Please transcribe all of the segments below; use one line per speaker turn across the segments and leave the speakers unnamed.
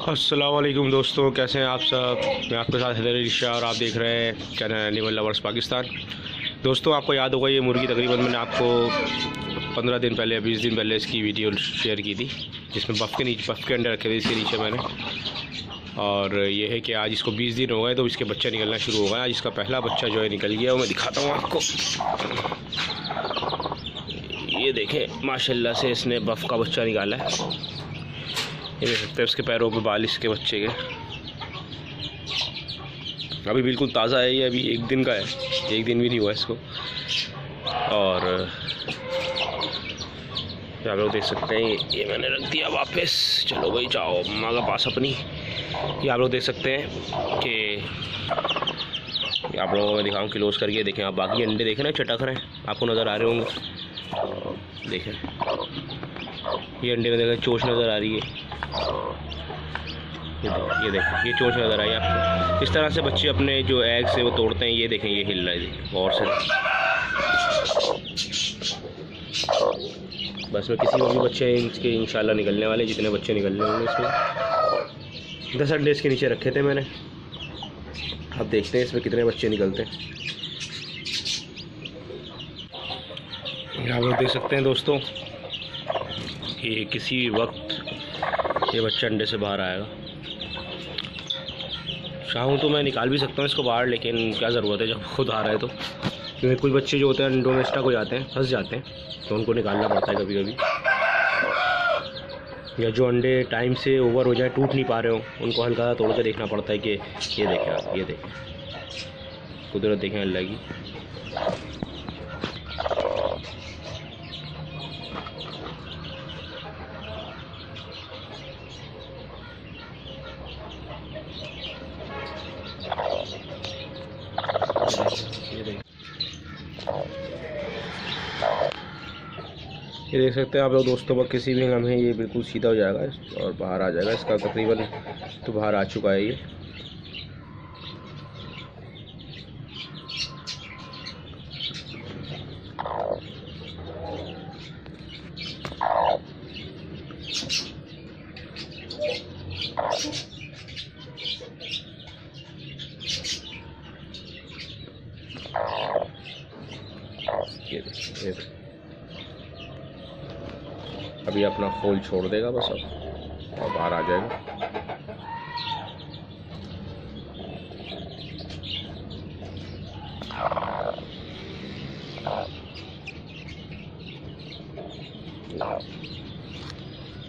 अस्सलाम वालेकुम दोस्तों, कैसे हैं आप सब। मैं आपके साथ हैदर ईशा और आप देख रहे हैं चैनल एनिमल लवर्स पाकिस्तान। दोस्तों, आपको याद होगा ये मुर्गी तकरीबन मैंने आपको 15 दिन पहले या 20 दिन पहले इसकी वीडियो शेयर की थी, जिसमें बफ़ के अंडे रखे थे इसके नीचे मैंने। और ये है कि आज इसको 20 दिन हो गए तो इसके बच्चे निकलना शुरू हो गए। आज इसका पहला बच्चा जो है निकल गया, वो मैं दिखाता हूँ आपको। ये देखें, माशाल्लाह से इसने बफ़ का बच्चा निकाला है। ये देख सकते हैं उसके पैरों पे बाल इसके बच्चे के। अभी बिल्कुल ताज़ा है ये, अभी 1 दिन का है, 1 दिन भी नहीं हुआ इसको। और आप लोग देख सकते हैं ये मैंने रख दिया वापस। चलो भाई जाओ अम्मा का पास अपनी। ये आप लोग देख सकते हैं कि आप लोगों को मैं दिखाऊँ क्लोज करके। देखें आप, बाकी अंडे देखें ना चटक रहे हैं, आपको नज़र आ रहे होंगे। देखें ये अंडे में देखें चोंच नज़र आ रही है। ये देखें ये चोंच नज़र आई आपको। इस तरह से बच्चे अपने जो एग से वो तोड़ते हैं। ये देखें ये हिल रहा है, देखें और से बस में किसी और भी बच्चे इसके इंशाल्लाह निकलने वाले, जितने बच्चे निकलने होंगे इसमें। 10 अंडे इसके नीचे रखे थे मैंने। अब देखते हैं इसमें कितने बच्चे निकलते हैं। आप लोग देख सकते हैं दोस्तों कि किसी वक्त ये बच्चा अंडे से बाहर आएगा। चाहूँ तो मैं निकाल भी सकता हूँ इसको बाहर, लेकिन क्या ज़रूरत है जब खुद आ रहा है तो। क्योंकि कुछ बच्चे जो होते हैं अंडों में स्टक हो जाते हैं, फंस जाते हैं, तो उनको निकालना पड़ता है कभी कभी। या जो अंडे टाइम से ओवर हो जाए, टूट नहीं पा रहे हो, उनको हल्का सा तोड़ के देखना पड़ता है कि ये देखें आप, ये देखें कुदरत देखें अल्लाह की। ये देख सकते हैं आप लोग दोस्तों, पर किसी भी लम्हे ये बिल्कुल सीधा हो जाएगा और बाहर आ जाएगा। इसका तकरीबन तो बाहर आ चुका है ये। ये अभी अपना खोल छोड़ देगा बस अब, और बाहर आ जाएगा।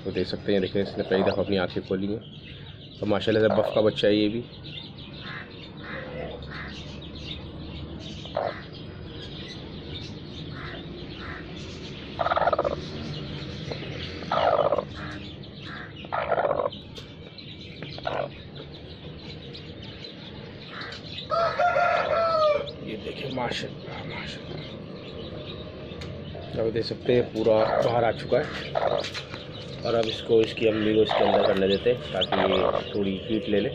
तो देख सकते हैं, देखिए इसने पहली दफ़ा अपनी आंखें खोली हैं। तो माशाल्लाह से बफ़ का बच्चा है ये भी। ये देखिए माशाल्लाह माशाल्लाह, अब देख सकते हैं पूरा बाहर आ चुका है। और अब इसको इसकी अम्मी को इसके अंदर करने देते हैं ताकि ये थोड़ी हीट ले ले।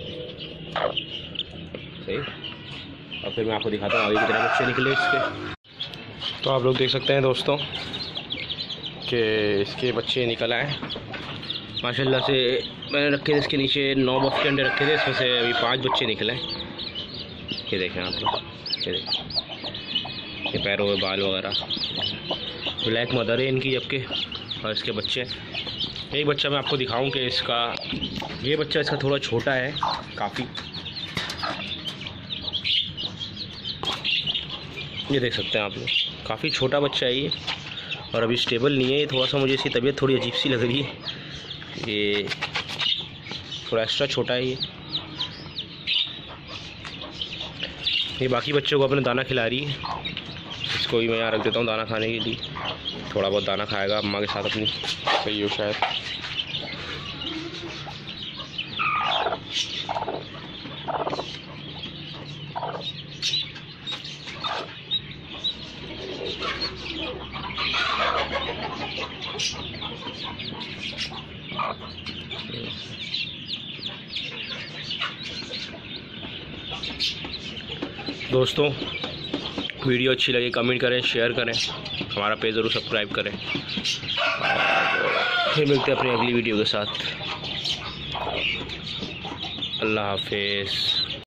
सही, और फिर मैं आपको दिखाता हूँ आगे कितने बच्चे निकले इसके। तो आप लोग देख सकते हैं दोस्तों कि इसके बच्चे निकल आए माशाल्लाह से। मैंने रखे थे इसके नीचे 9 बफ़ के अंडे रखे थे, इसमें से अभी 5 बच्चे निकले। ये देखें आप लोग, ये देखें ये पैरों में बाल वगैरह। ब्लैक मदर है इनकी, जबकि और इसके बच्चे। एक बच्चा मैं आपको दिखाऊं कि इसका, ये बच्चा इसका थोड़ा छोटा है काफ़ी। ये देख सकते हैं आप लोग, काफ़ी छोटा बच्चा है ये, और अभी स्टेबल नहीं है ये। थोड़ा सा मुझे इसकी तबीयत थोड़ी अजीब सी लग रही है। ये थोड़ा एक्स्ट्रा छोटा है ये बाकी बच्चों को अपने दाना खिला रही है। इसको भी मैं यहाँ रख देता हूँ दाना खाने के लिए। थोड़ा बहुत दाना खाएगा अम्मा के साथ अपनी, सही हो शायद। दोस्तों, वीडियो अच्छी लगे कमेंट करें, शेयर करें, हमारा पेज ज़रूर सब्सक्राइब करें। फिर मिलते हैं अपनी अगली वीडियो के साथ। अल्लाह हाफिज़।